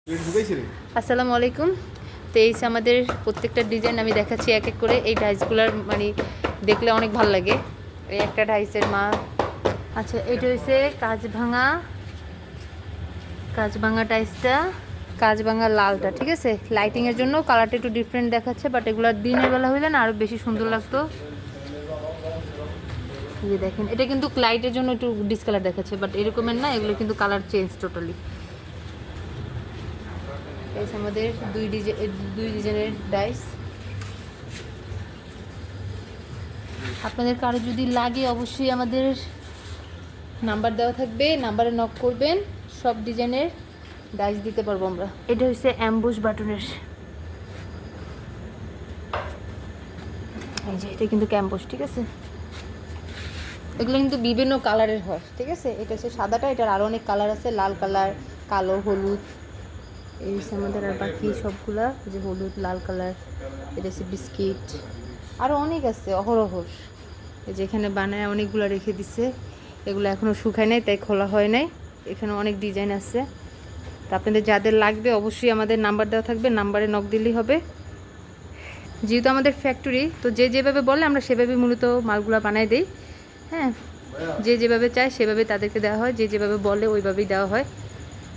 আসসালামু আলাইকুম। তো এই আমাদের প্রত্যেকটা ডিজাইন আমি দেখাচ্ছি এক এক করে। এই ডাইসগুলোর মানে দেখলে অনেক ভালো লাগে। এই একটা ডাইসের মা, আচ্ছা এটা হচ্ছে কাজ ভাঙা ডাইসটা, কাজ ভাঙা লালটা, ঠিক আছে। লাইটিংয়ের জন্য কালারটা একটু ডিফারেন্ট দেখাচ্ছে, বাট এগুলো দিনের বেলা হইলে না আরও বেশি সুন্দর লাগতো। এই দেখেন, এটা কিন্তু লাইটের জন্য একটু ডিসকালার দেখাচ্ছে, বাট এরকমের না, এগুলো কিন্তু কালার চেঞ্জ টোটালি। আমাদের দুই ডিজাইনের ডাইস। আপনাদের কারো যদি লাগে অবশ্যই আমাদের নাম্বার দেওয়া থাকবে, নাম্বারে নক করবেন, সব ডিজাইনের ডাইস দিতে পারবো আমরা। এটা হচ্ছে অ্যাম্বুশ বাটনের, এই যে এটা কিন্তু ক্যাম্বুশ, ঠিক আছে। এগুলো কিন্তু বিভিন্ন কালারের হয়, ঠিক আছে। এটা হচ্ছে সাদাটা, এটার আরও অনেক কালার আছে, লাল কালার, কালো, হলুদ। এই হচ্ছে আমাদের আর বাকি সবগুলা, যে হলুদ, লাল কালার, এটা হচ্ছে বিস্কিট, আরও অনেক আছে অহরহর। এই যে এখানে বানায় অনেকগুলো রেখে দিছে, এগুলো এখনও শুকায় নাই, তাই খোলা হয় নাই। এখানে অনেক ডিজাইন আছে। তো আপনাদের যাদের লাগবে অবশ্যই আমাদের নাম্বার দেওয়া থাকবে, নাম্বারে নক দিলেই হবে। যেহেতু আমাদের ফ্যাক্টরি, তো যে যেভাবে বলে আমরা সেভাবে মূলত মালগুলো বানাই দিই। হ্যাঁ, যে যেভাবে চায় সেভাবে তাদেরকে দেওয়া হয়, যে যেভাবে বলে ওইভাবেই দেওয়া হয়।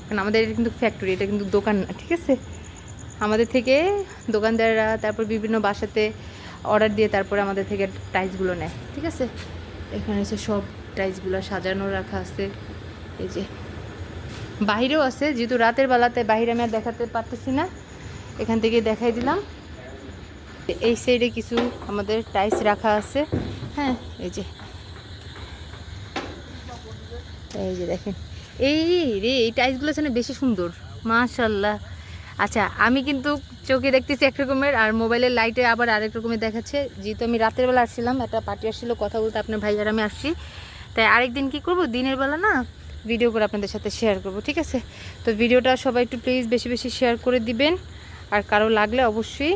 কারণ আমাদের এটা কিন্তু ফ্যাক্টরি, এটা কিন্তু দোকান না, ঠিক আছে। আমাদের থেকে দোকানদাররা তারপর বিভিন্ন বাসাতে অর্ডার দিয়ে তারপরে আমাদের থেকে টাইলসগুলো নেয়, ঠিক আছে। এখানে হচ্ছে সব টাইলসগুলো সাজানো রাখা আছে। এই যে বাহিরেও আছে, যেহেতু রাতের বেলাতে বাহিরে আমি আর দেখাতে পারতেছি না, এখান থেকে দেখাই দিলাম। এই সাইডে কিছু আমাদের টাইলস রাখা আছে। হ্যাঁ, এই যে দেখেন, এই টাইলসগুলো আছে না, বেশি সুন্দর, মাশাল্লাহ। আচ্ছা, আমি কিন্তু চোখে দেখতেছি এক রকমের, আর মোবাইলের লাইটে আবার আরেক রকমের দেখাচ্ছে। যেহেতু আমি রাতের বেলা আসছিলাম, একটা পার্টি আসছিল, কথা বলতে আপনার ভাই আর আমি আসছি, তাই আরেকদিন কি করব, দিনের বেলা না ভিডিও করে আপনাদের সাথে শেয়ার করব, ঠিক আছে। তো ভিডিওটা সবাই একটু প্লিজ বেশি বেশি শেয়ার করে দিবেন, আর কারো লাগলে অবশ্যই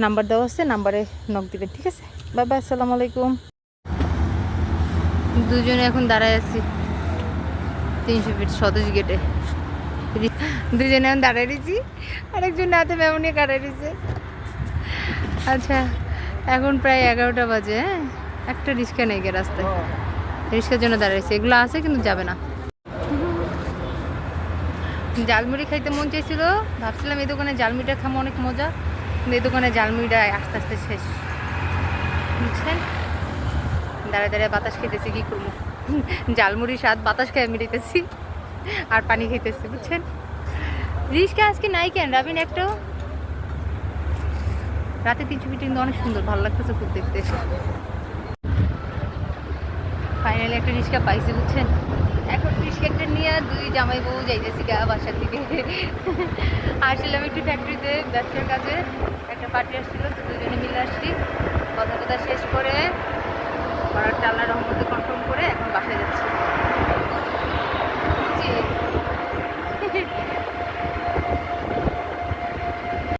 নাম্বার দেওয়া আছে, নাম্বারে নক দিবেন, ঠিক আছে। বাই বাই, আসসালামু আলাইকুম। দুজনে এখন দাঁড়ায় আছি 300 ফিট স্বদেশ গেটে, দুজনে এখন দাঁড়ায় রয়েছি, আরেকজন হাতে মেমনি কাটাই রয়েছে। আচ্ছা, এখন প্রায় 11টা বাজে। হ্যাঁ, একটা রিক্সা নেই গে রাস্তায়, রিক্সার জন্য দাঁড়াইছে। এগুলো আছে কিন্তু যাবে না। জালমুড়ি খাইতে মন চাইছিল, ভাবছিলাম এই দোকানে জালমুড়িটা খাবো, অনেক মজা, কিন্তু এই দোকানে জালমুড়িটা আস্তে আস্তে শেষ, বুঝছেন। দাঁড়ায় দাঁড়ায় বাতাস খেতেছি, কী করবো, জালমুড়ির স্বাদ বাতাস খেয়ে মিটাইতেছি আর পানি খেতেছি, বুঝছেন। রিক্সা আজকে নাই কেন রাবিন একটাও। রাতে 300 ফিট কিন্তু অনেক সুন্দর, ভালো লাগতেছে খুব দেখতে। ফাইনালি একটা রিক্সা পাইছি, বুঝছেন। এখন রিক্সাটা নিয়ে দুই জামাই বউ যাইতেছি গা বাসার দিকে। আসলাম একটু ফ্যাক্টরিতে ব্যবসার কাজে, একটা পার্টি আসছিল, তো দুজনে মিলে আসছি। কথা কথা শেষ করে অর্ডারটা আল্লাহর রহমতে কনফার্ম